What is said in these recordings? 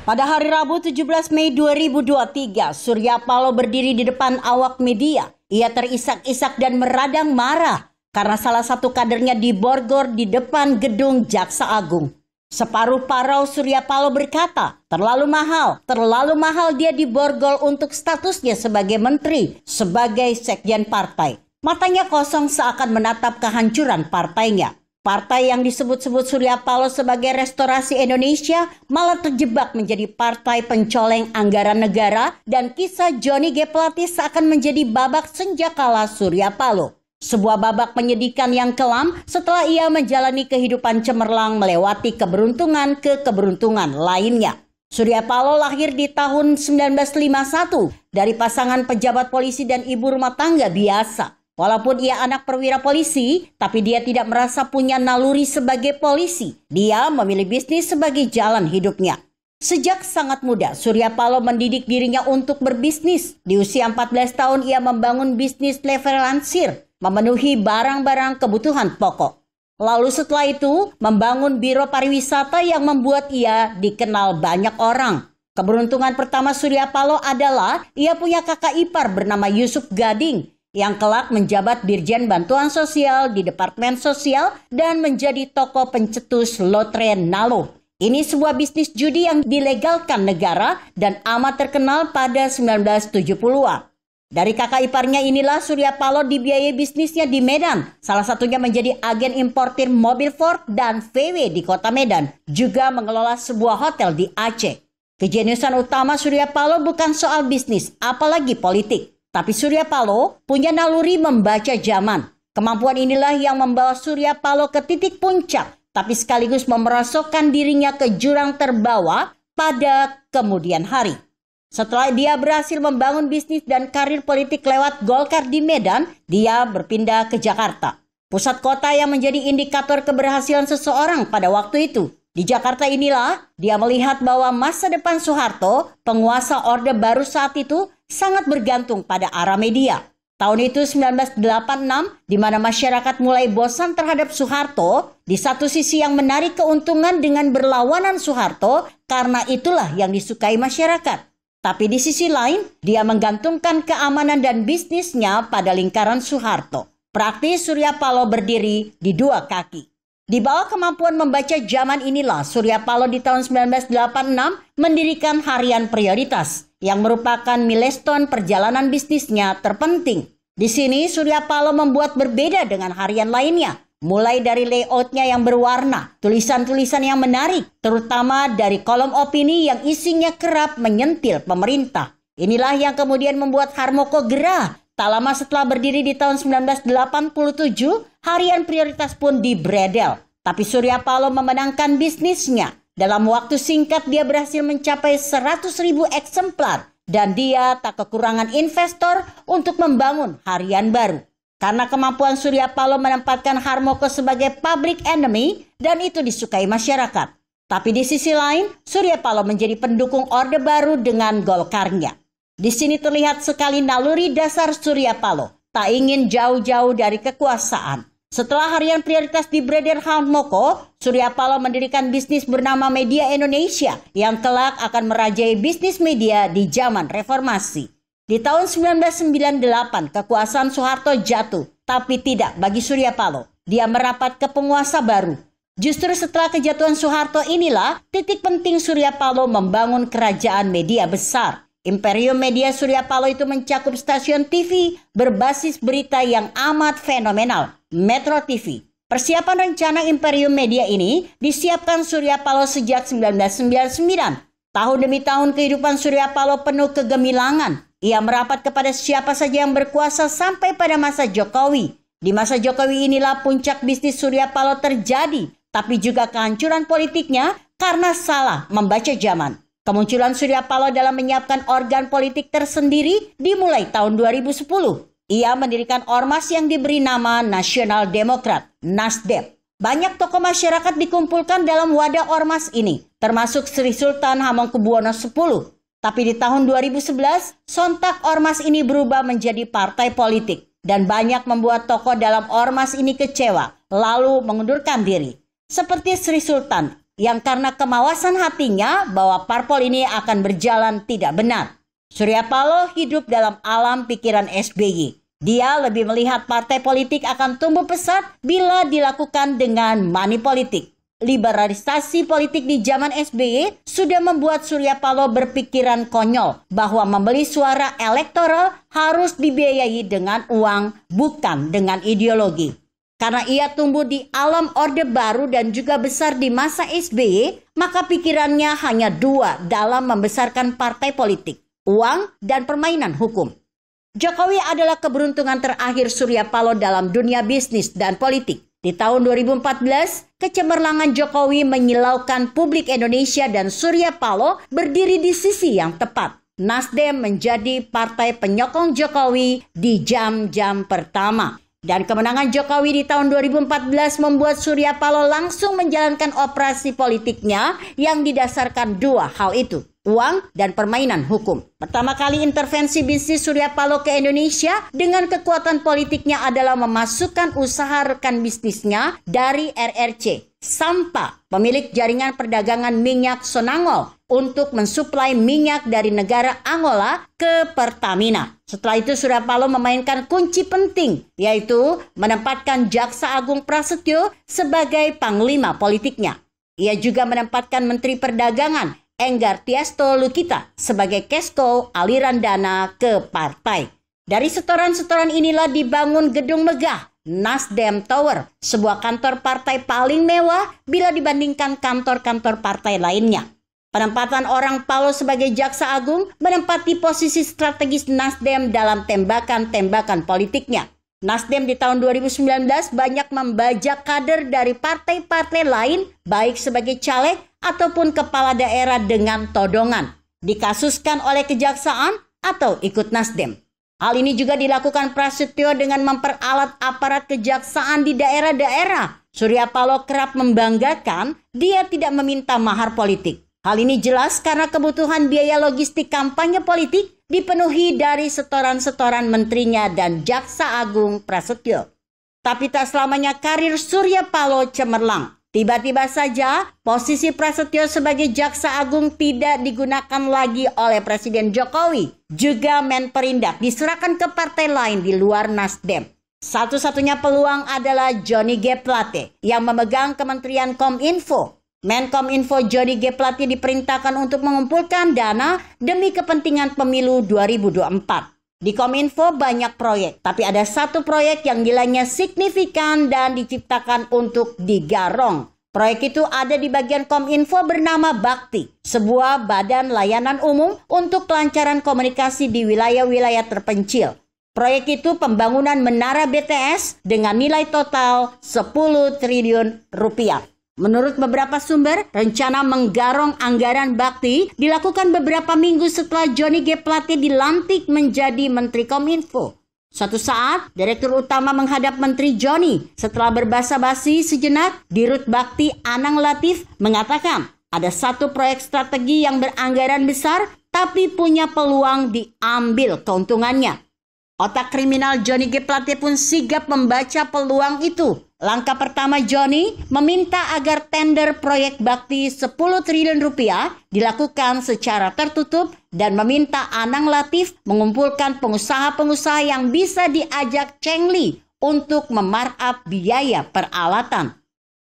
Pada hari Rabu 17 Mei 2023, Surya Paloh berdiri di depan awak media. Ia terisak-isak dan meradang marah karena salah satu kadernya diborgol di depan gedung Jaksa Agung. Separuh parau Surya Paloh berkata, terlalu mahal dia diborgol untuk statusnya sebagai menteri, sebagai sekjen partai. Matanya kosong seakan menatap kehancuran partainya. Partai yang disebut-sebut Surya Paloh sebagai Restorasi Indonesia malah terjebak menjadi partai pencoleng anggaran negara dan kisah Johnny G. Plate seakan menjadi babak senjakala Surya Paloh. Sebuah babak menyedihkan yang kelam setelah ia menjalani kehidupan cemerlang melewati keberuntungan ke keberuntungan lainnya. Surya Paloh lahir di tahun 1951 dari pasangan pejabat polisi dan ibu rumah tangga biasa. Walaupun ia anak perwira polisi, tapi dia tidak merasa punya naluri sebagai polisi. Dia memilih bisnis sebagai jalan hidupnya. Sejak sangat muda, Surya Paloh mendidik dirinya untuk berbisnis. Di usia 14 tahun ia membangun bisnis level lansir, memenuhi barang-barang kebutuhan pokok. Lalu setelah itu, membangun biro pariwisata yang membuat ia dikenal banyak orang. Keberuntungan pertama Surya Paloh adalah ia punya kakak ipar bernama Yusuf Gading, yang kelak menjabat Dirjen Bantuan Sosial di Departemen Sosial dan menjadi tokoh pencetus lotre Nalo. Ini sebuah bisnis judi yang dilegalkan negara dan amat terkenal pada 1970-an. Dari kakak iparnya inilah Surya Paloh dibiayai bisnisnya di Medan. Salah satunya menjadi agen importir mobil Ford dan VW di kota Medan. Juga mengelola sebuah hotel di Aceh. Kejeniusan utama Surya Paloh bukan soal bisnis, apalagi politik. Tapi Surya Paloh punya naluri membaca zaman. Kemampuan inilah yang membawa Surya Paloh ke titik puncak, tapi sekaligus memerosotkan dirinya ke jurang terbawah pada kemudian hari. Setelah dia berhasil membangun bisnis dan karir politik lewat Golkar di Medan, dia berpindah ke Jakarta, pusat kota yang menjadi indikator keberhasilan seseorang pada waktu itu. Di Jakarta inilah dia melihat bahwa masa depan Soeharto, penguasa Orde Baru saat itu, sangat bergantung pada arah media. Tahun itu 1986, di mana masyarakat mulai bosan terhadap Soeharto, di satu sisi yang menarik keuntungan dengan berlawanan Soeharto, karena itulah yang disukai masyarakat. Tapi di sisi lain, dia menggantungkan keamanan dan bisnisnya pada lingkaran Soeharto. Praktis Surya Paloh berdiri di dua kaki. Di bawah kemampuan membaca zaman inilah Surya Paloh di tahun 1986 mendirikan Harian Prioritas yang merupakan milestone perjalanan bisnisnya terpenting. Di sini Surya Paloh membuat berbeda dengan harian lainnya. Mulai dari layoutnya yang berwarna, tulisan-tulisan yang menarik, terutama dari kolom opini yang isinya kerap menyentil pemerintah. Inilah yang kemudian membuat Harmoko gerah. Tak lama setelah berdiri di tahun 1987, Harian Prioritas pun dibredel. Tapi Surya Paloh memenangkan bisnisnya. Dalam waktu singkat dia berhasil mencapai 100.000 eksemplar. Dan dia tak kekurangan investor untuk membangun harian baru. Karena kemampuan Surya Paloh menempatkan Harmoko sebagai public enemy dan itu disukai masyarakat. Tapi di sisi lain, Surya Paloh menjadi pendukung Orde Baru dengan Golkarnya. Di sini terlihat sekali naluri dasar Surya Paloh, tak ingin jauh-jauh dari kekuasaan. Setelah Harian Prioritas dibredel Harmoko, Surya Paloh mendirikan bisnis bernama Media Indonesia yang kelak akan merajai bisnis media di zaman reformasi. Di tahun 1998, kekuasaan Soeharto jatuh, tapi tidak bagi Surya Paloh. Dia merapat ke penguasa baru. Justru setelah kejatuhan Soeharto inilah titik penting Surya Paloh membangun kerajaan media besar. Imperium Media Surya Paloh itu mencakup stasiun TV berbasis berita yang amat fenomenal, Metro TV. Persiapan rencana Imperium Media ini disiapkan Surya Paloh sejak 1999. Tahun demi tahun kehidupan Surya Paloh penuh kegemilangan. Ia merapat kepada siapa saja yang berkuasa sampai pada masa Jokowi. Di masa Jokowi inilah puncak bisnis Surya Paloh terjadi, tapi juga kehancuran politiknya karena salah membaca zaman. Kemunculan Surya Paloh dalam menyiapkan organ politik tersendiri dimulai tahun 2010. Ia mendirikan ormas yang diberi nama Nasional Demokrat, NASDEM. Banyak tokoh masyarakat dikumpulkan dalam wadah ormas ini, termasuk Sri Sultan Hamengkubuwono X. Tapi di tahun 2011, sontak ormas ini berubah menjadi partai politik. Dan banyak membuat tokoh dalam ormas ini kecewa, lalu mengundurkan diri. Seperti Sri Sultan, yang karena kemawasan hatinya bahwa parpol ini akan berjalan tidak benar. Surya Paloh hidup dalam alam pikiran SBY. Dia lebih melihat partai politik akan tumbuh pesat bila dilakukan dengan money politik. Liberalisasi politik di zaman SBY sudah membuat Surya Paloh berpikiran konyol bahwa membeli suara elektoral harus dibiayai dengan uang, bukan dengan ideologi. Karena ia tumbuh di alam Orde Baru dan juga besar di masa SBY, maka pikirannya hanya dua dalam membesarkan partai politik, uang dan permainan hukum. Jokowi adalah keberuntungan terakhir Surya Paloh dalam dunia bisnis dan politik. Di tahun 2014, kecemerlangan Jokowi menyilaukan publik Indonesia dan Surya Paloh berdiri di sisi yang tepat. Nasdem menjadi partai penyokong Jokowi di jam-jam pertama. Dan kemenangan Jokowi di tahun 2014 membuat Surya Paloh langsung menjalankan operasi politiknya yang didasarkan dua hal itu, uang dan permainan hukum. Pertama kali intervensi bisnis Surya Paloh ke Indonesia dengan kekuatan politiknya adalah memasukkan usaha rekan bisnisnya dari RRC, Sampa, pemilik jaringan perdagangan minyak Sonangol, untuk mensuplai minyak dari negara Angola ke Pertamina. Setelah itu Surya Paloh memainkan kunci penting, yaitu menempatkan Jaksa Agung Prasetyo sebagai panglima politiknya. Ia juga menempatkan Menteri Perdagangan Enggar Tiasto Lukita sebagai kesko aliran dana ke partai. Dari setoran-setoran inilah dibangun gedung megah Nasdem Tower, sebuah kantor partai paling mewah bila dibandingkan kantor-kantor partai lainnya. Penempatan orang Paloh sebagai Jaksa Agung menempati posisi strategis Nasdem dalam tembakan-tembakan politiknya. Nasdem di tahun 2019 banyak membajak kader dari partai-partai lain, baik sebagai caleg ataupun kepala daerah dengan todongan, dikasuskan oleh kejaksaan atau ikut Nasdem. Hal ini juga dilakukan Prasetyo dengan memperalat aparat kejaksaan di daerah-daerah. Surya Paloh kerap membanggakan dia tidak meminta mahar politik. Hal ini jelas karena kebutuhan biaya logistik kampanye politik dipenuhi dari setoran-setoran menterinya dan Jaksa Agung Prasetyo. Tapi tak selamanya karir Surya Paloh cemerlang. Tiba-tiba saja posisi Prasetyo sebagai Jaksa Agung tidak digunakan lagi oleh Presiden Jokowi. Juga Menperindak diserahkan ke partai lain di luar Nasdem. Satu-satunya peluang adalah Johnny G. Plate yang memegang Kementerian Kominfo. Menkominfo Johnny G. Plate diperintahkan untuk mengumpulkan dana demi kepentingan pemilu 2024. Di Kominfo banyak proyek, tapi ada satu proyek yang nilainya signifikan dan diciptakan untuk digarong. Proyek itu ada di bagian Kominfo bernama Bakti, sebuah badan layanan umum untuk kelancaran komunikasi di wilayah-wilayah terpencil. Proyek itu pembangunan menara BTS dengan nilai total 10 triliun rupiah. Menurut beberapa sumber, rencana menggarong anggaran Bakti dilakukan beberapa minggu setelah Johnny G. Plate dilantik menjadi Menteri Kominfo. Suatu saat, Direktur Utama menghadap Menteri Johnny. Setelah berbasa-basi sejenak, Dirut Bakti Anang Latif mengatakan ada satu proyek strategi yang beranggaran besar tapi punya peluang diambil keuntungannya. Otak kriminal Johnny G. Plate pun sigap membaca peluang itu. Langkah pertama Johnny meminta agar tender proyek Bakti 10 triliun rupiah dilakukan secara tertutup dan meminta Anang Latif mengumpulkan pengusaha-pengusaha yang bisa diajak Chengli untuk memarkup biaya peralatan.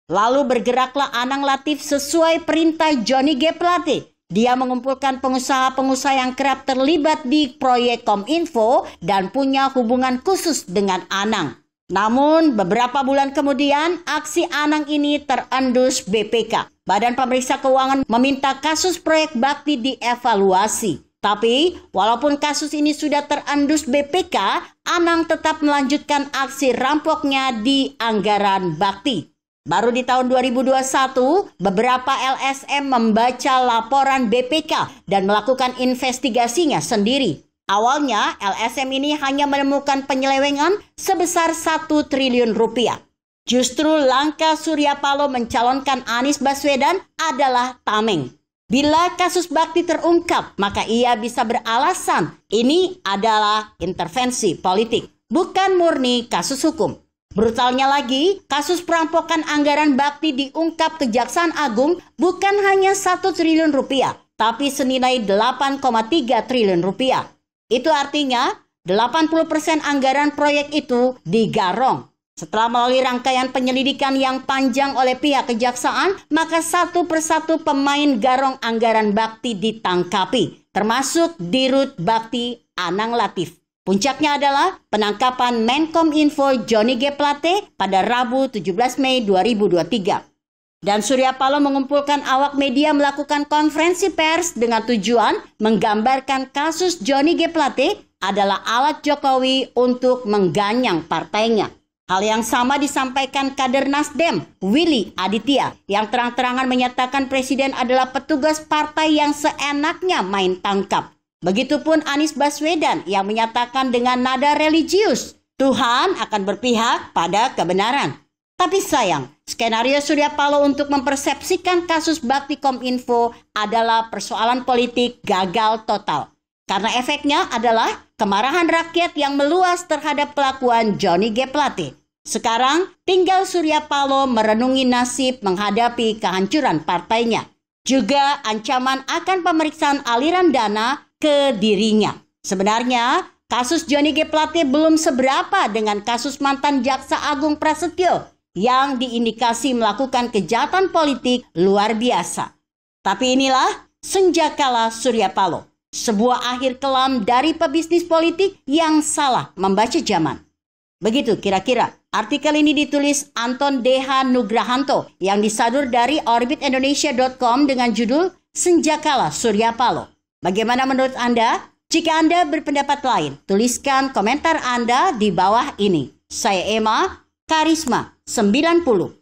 Lalu bergeraklah Anang Latif sesuai perintah Johnny G. Plate. Dia mengumpulkan pengusaha-pengusaha yang kerap terlibat di proyek Kominfo dan punya hubungan khusus dengan Anang. Namun beberapa bulan kemudian aksi Anang ini terendus BPK. Badan Pemeriksa Keuangan meminta kasus proyek Bakti dievaluasi. Tapi walaupun kasus ini sudah terendus BPK, Anang tetap melanjutkan aksi rampoknya di anggaran Bakti. Baru di tahun 2021, beberapa LSM membaca laporan BPK dan melakukan investigasinya sendiri. Awalnya, LSM ini hanya menemukan penyelewengan sebesar 1 triliun rupiah. Justru langkah Surya Paloh mencalonkan Anies Baswedan adalah tameng. Bila kasus Bakti terungkap, maka ia bisa beralasan ini adalah intervensi politik, bukan murni kasus hukum. Brutalnya lagi, kasus perampokan anggaran bakti diungkap Kejaksaan Agung bukan hanya 1 triliun rupiah, tapi senilai 8,3 triliun rupiah. Itu artinya 80% anggaran proyek itu digarong. Setelah melalui rangkaian penyelidikan yang panjang oleh pihak kejaksaan, maka satu persatu pemain garong anggaran bakti ditangkapi, termasuk Dirut Bakti Anang Latif. Puncaknya adalah penangkapan Menkominfo Johnny G. Plate pada Rabu 17 Mei 2023. Dan Surya Paloh mengumpulkan awak media melakukan konferensi pers dengan tujuan menggambarkan kasus Johnny G. Plate adalah alat Jokowi untuk mengganyang partainya. Hal yang sama disampaikan kader Nasdem, Willy Aditya, yang terang-terangan menyatakan Presiden adalah petugas partai yang seenaknya main tangkap. Begitupun Anies Baswedan yang menyatakan dengan nada religius, Tuhan akan berpihak pada kebenaran. Tapi sayang, skenario Surya Paloh untuk mempersepsikan kasus bakti Kominfo adalah persoalan politik gagal total. Karena efeknya adalah kemarahan rakyat yang meluas terhadap kelakuan Johnny G. Plate. Sekarang tinggal Surya Paloh merenungi nasib menghadapi kehancuran partainya. Juga ancaman akan pemeriksaan aliran dana ke dirinya. Sebenarnya, kasus Johnny G. Plate belum seberapa dengan kasus mantan Jaksa Agung Prasetyo yang diindikasi melakukan kejahatan politik luar biasa. Tapi inilah senjakala Surya Paloh, sebuah akhir kelam dari pebisnis politik yang salah membaca zaman. Begitu kira-kira. Artikel ini ditulis Anton DH Nugrahanto yang disadur dari orbitindonesia.com dengan judul Senjakala Surya Paloh. Bagaimana menurut Anda? Jika Anda berpendapat lain, tuliskan komentar Anda di bawah ini. Saya Emma, Karisma 90.